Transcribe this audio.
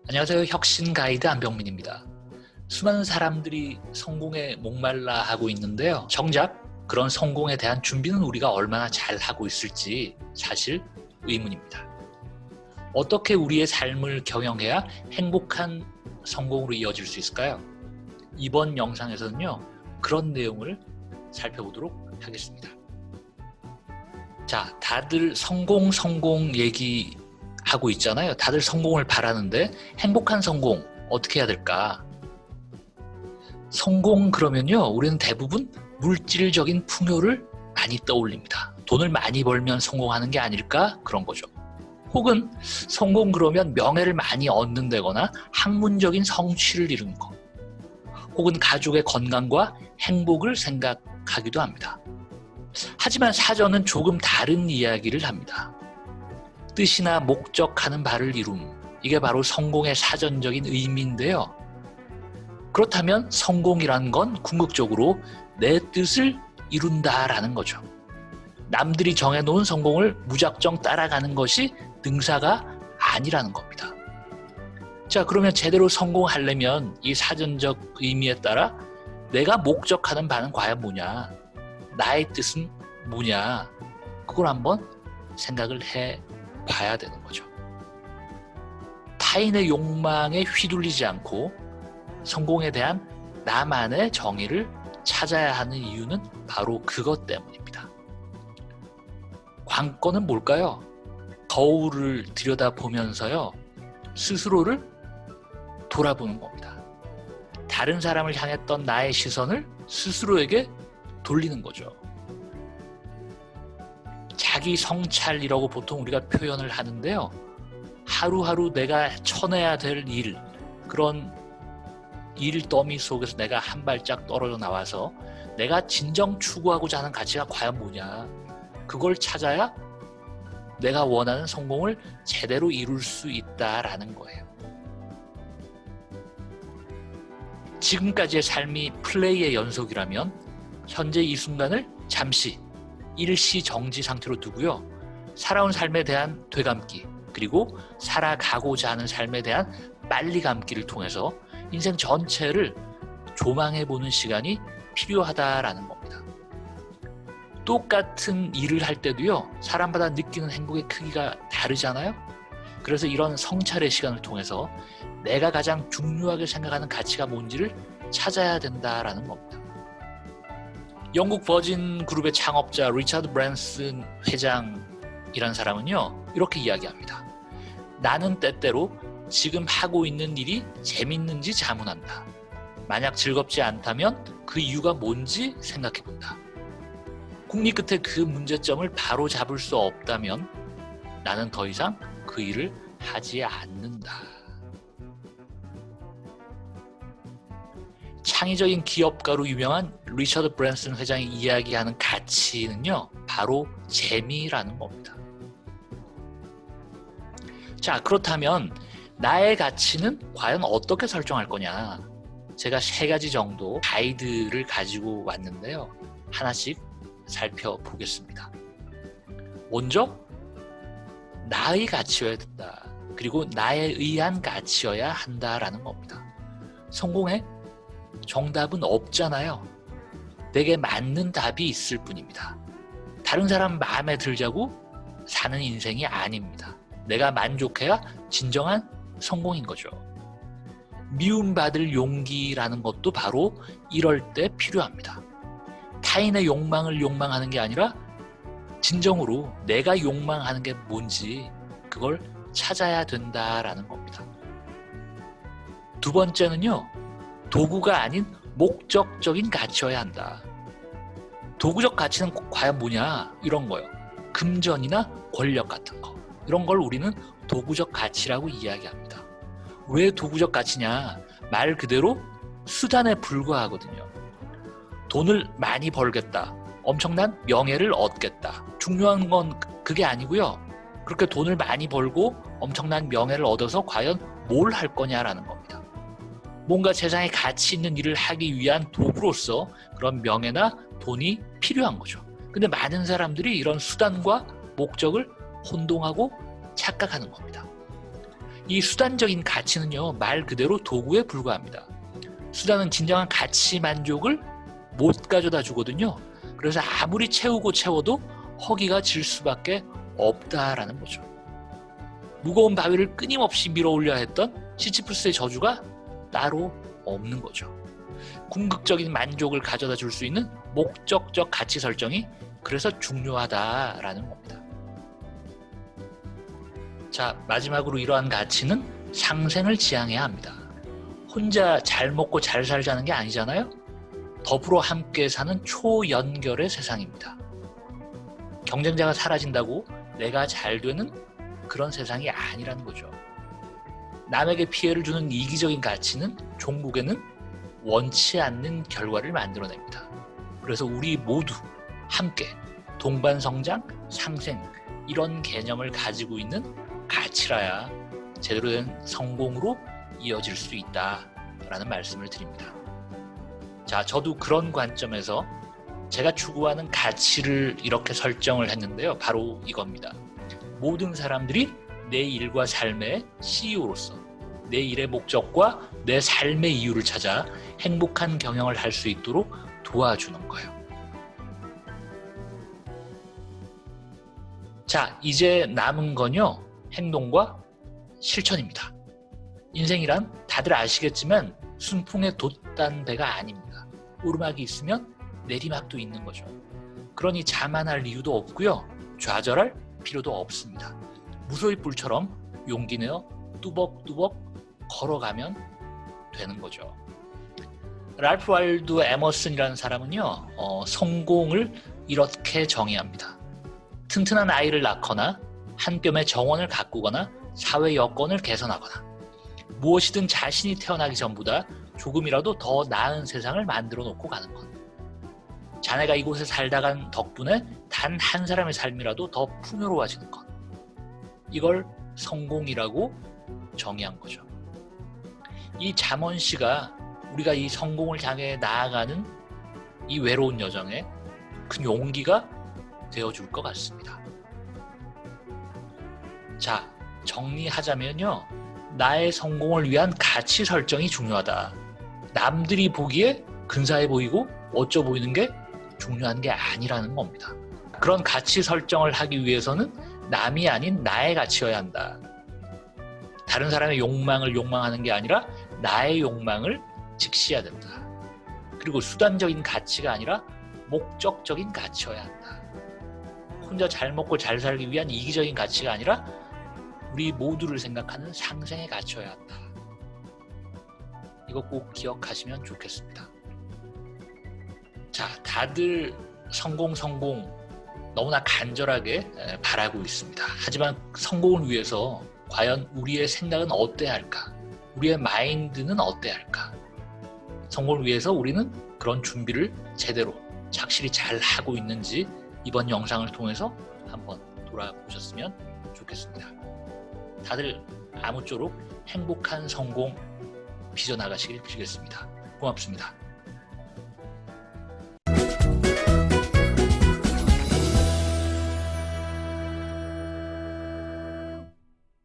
안녕하세요. 혁신 가이드 안병민입니다. 수많은 사람들이 성공에 목말라 하고 있는데요. 정작 그런 성공에 대한 준비는 우리가 얼마나 잘 하고 있을지 사실 의문입니다. 어떻게 우리의 삶을 경영해야 행복한 성공으로 이어질 수 있을까요? 이번 영상에서는요, 그런 내용을 살펴보도록 하겠습니다. 자, 다들 성공 얘기하고 있잖아요. 다들 성공을 바라는데 행복한 성공 어떻게 해야 될까? 성공 그러면요, 우리는 대부분 물질적인 풍요를 많이 떠올립니다. 돈을 많이 벌면 성공하는 게 아닐까? 그런 거죠. 혹은 성공 그러면 명예를 많이 얻는다거나 학문적인 성취를 이루는 것. 혹은 가족의 건강과 행복을 생각하기도 합니다. 하지만 사전은 조금 다른 이야기를 합니다. 뜻이나 목적하는 바를 이룸, 이게 바로 성공의 사전적인 의미인데요. 그렇다면 성공이란 건 궁극적으로 내 뜻을 이룬다라는 거죠. 남들이 정해놓은 성공을 무작정 따라가는 것이 능사가 아니라는 겁니다. 자, 그러면 제대로 성공하려면 이 사전적 의미에 따라 내가 목적하는 바는 과연 뭐냐? 나의 뜻은 뭐냐? 그걸 한번 생각을 해 봐야 되는 거죠. 타인의 욕망에 휘둘리지 않고 성공에 대한 나만의 정의를 찾아야 하는 이유는 바로 그것 때문입니다. 관건은 뭘까요? 거울을 들여다보면서요, 스스로를 돌아보는 겁니다. 다른 사람을 향했던 나의 시선을 스스로에게 돌리는 거죠. 자기 성찰이라고 보통 우리가 표현을 하는데요. 하루하루 내가 쳐내야 될 일, 그런 일 더미 속에서 내가 한 발짝 떨어져 나와서 내가 진정 추구하고자 하는 가치가 과연 뭐냐, 그걸 찾아야 내가 원하는 성공을 제대로 이룰 수 있다라는 거예요. 지금까지의 삶이 플레이의 연속이라면 현재 이 순간을 잠시 일시 정지 상태로 두고요, 살아온 삶에 대한 되감기, 그리고 살아가고자 하는 삶에 대한 빨리 감기를 통해서 인생 전체를 조망해보는 시간이 필요하다라는 겁니다. 똑같은 일을 할 때도요, 사람마다 느끼는 행복의 크기가 다르잖아요. 그래서 이런 성찰의 시간을 통해서 내가 가장 중요하게 생각하는 가치가 뭔지를 찾아야 된다라는 겁니다. 영국 버진 그룹의 창업자 리처드 브랜슨 회장이라는 사람은요, 이렇게 이야기합니다. 나는 때때로 지금 하고 있는 일이 재밌는지 자문한다. 만약 즐겁지 않다면 그 이유가 뭔지 생각해본다. 궁리 끝에 그 문제점을 바로 잡을 수 없다면 나는 더 이상 그 일을 하지 않는다. 창의적인 기업가로 유명한 리처드 브랜슨 회장이 이야기하는 가치는요, 바로 재미라는 겁니다. 자, 그렇다면 나의 가치는 과연 어떻게 설정할 거냐? 제가 3가지 정도 가이드를 가지고 왔는데요. 하나씩 살펴보겠습니다. 먼저 나의 가치여야 된다. 그리고 나에 의한 가치여야 한다라는 겁니다. 성공에 정답은 없잖아요. 내게 맞는 답이 있을 뿐입니다. 다른 사람 마음에 들자고 사는 인생이 아닙니다. 내가 만족해야 진정한 성공인 거죠. 미움받을 용기라는 것도 바로 이럴 때 필요합니다. 타인의 욕망을 욕망하는 게 아니라 진정으로 내가 욕망하는 게 뭔지 그걸 찾아야 된다라는 겁니다. 두 번째는요, 도구가 아닌 목적적인 가치여야 한다. 도구적 가치는 과연 뭐냐? 이런 거요. 금전이나 권력 같은 거. 이런 걸 우리는 도구적 가치라고 이야기합니다. 왜 도구적 가치냐? 말 그대로 수단에 불과하거든요. 돈을 많이 벌겠다. 엄청난 명예를 얻겠다. 중요한 건 그게 아니고요. 그렇게 돈을 많이 벌고 엄청난 명예를 얻어서 과연 뭘 할 거냐라는 겁니다. 뭔가 세상에 가치 있는 일을 하기 위한 도구로서 그런 명예나 돈이 필요한 거죠. 근데 많은 사람들이 이런 수단과 목적을 혼동하고 착각하는 겁니다. 이 수단적인 가치는요, 말 그대로 도구에 불과합니다. 수단은 진정한 가치 만족을 못 가져다 주거든요. 그래서 아무리 채우고 채워도 허기가 질 수밖에 없다라는 거죠. 무거운 바위를 끊임없이 밀어 올려야 했던 시지프스의 저주가 따로 없는 거죠. 궁극적인 만족을 가져다 줄 수 있는 목적적 가치 설정이 그래서 중요하다라는 겁니다. 자, 마지막으로 이러한 가치는 상생을 지향해야 합니다. 혼자 잘 먹고 잘 살자는 게 아니잖아요. 더불어 함께 사는 초연결의 세상입니다. 경쟁자가 사라진다고 내가 잘 되는 그런 세상이 아니라는 거죠. 남에게 피해를 주는 이기적인 가치는 종국에는 원치 않는 결과를 만들어냅니다. 그래서 우리 모두 함께 동반성장, 상생 이런 개념을 가지고 있는 가치라야 제대로 된 성공으로 이어질 수 있다라는 말씀을 드립니다. 자, 저도 그런 관점에서 제가 추구하는 가치를 이렇게 설정을 했는데요. 바로 이겁니다. 모든 사람들이 내 일과 삶의 CEO로서 내 일의 목적과 내 삶의 이유를 찾아 행복한 경영을 할 수 있도록 도와주는 거예요. 자, 이제 남은 건요, 행동과 실천입니다. 인생이란 다들 아시겠지만 순풍에 돛단 배가 아닙니다. 오르막이 있으면 내리막도 있는 거죠. 그러니 자만할 이유도 없고요, 좌절할 필요도 없습니다. 무소의 뿔처럼 용기 내어 뚜벅뚜벅 걸어가면 되는 거죠. 랄프 waldo 에머슨이라는 사람은요, 성공을 이렇게 정의합니다. 튼튼한 아이를 낳거나 한 뼘의 정원을 가꾸거나 사회 여건을 개선하거나 무엇이든 자신이 태어나기 전보다 조금이라도 더 나은 세상을 만들어 놓고 가는 것. 자네가 이곳에 살다 간 덕분에 단 한 사람의 삶이라도 더 풍요로워지는 것. 이걸 성공이라고 정의한 거죠. 이 잠언 씨가 우리가 이 성공을 향해 나아가는 이 외로운 여정에 큰 용기가 되어줄 것 같습니다. 자, 정리하자면요, 나의 성공을 위한 가치 설정이 중요하다. 남들이 보기에 근사해 보이고 멋져 보이는 게 중요한 게 아니라는 겁니다. 그런 가치 설정을 하기 위해서는 남이 아닌 나의 가치여야 한다. 다른 사람의 욕망을 욕망하는 게 아니라 나의 욕망을 직시해야 된다. 그리고 수단적인 가치가 아니라 목적적인 가치여야 한다. 혼자 잘 먹고 잘 살기 위한 이기적인 가치가 아니라 우리 모두를 생각하는 상생의 가치여야 한다. 이거 꼭 기억하시면 좋겠습니다. 자, 다들 성공 너무나 간절하게 바라고 있습니다. 하지만 성공을 위해서 과연 우리의 생각은 어때야 할까? 우리의 마인드는 어때야 할까? 성공을 위해서 우리는 그런 준비를 제대로 착실히 잘 하고 있는지 이번 영상을 통해서 한번 돌아보셨으면 좋겠습니다. 다들 아무쪼록 행복한 성공 빚어나가시길 빌겠습니다. 고맙습니다.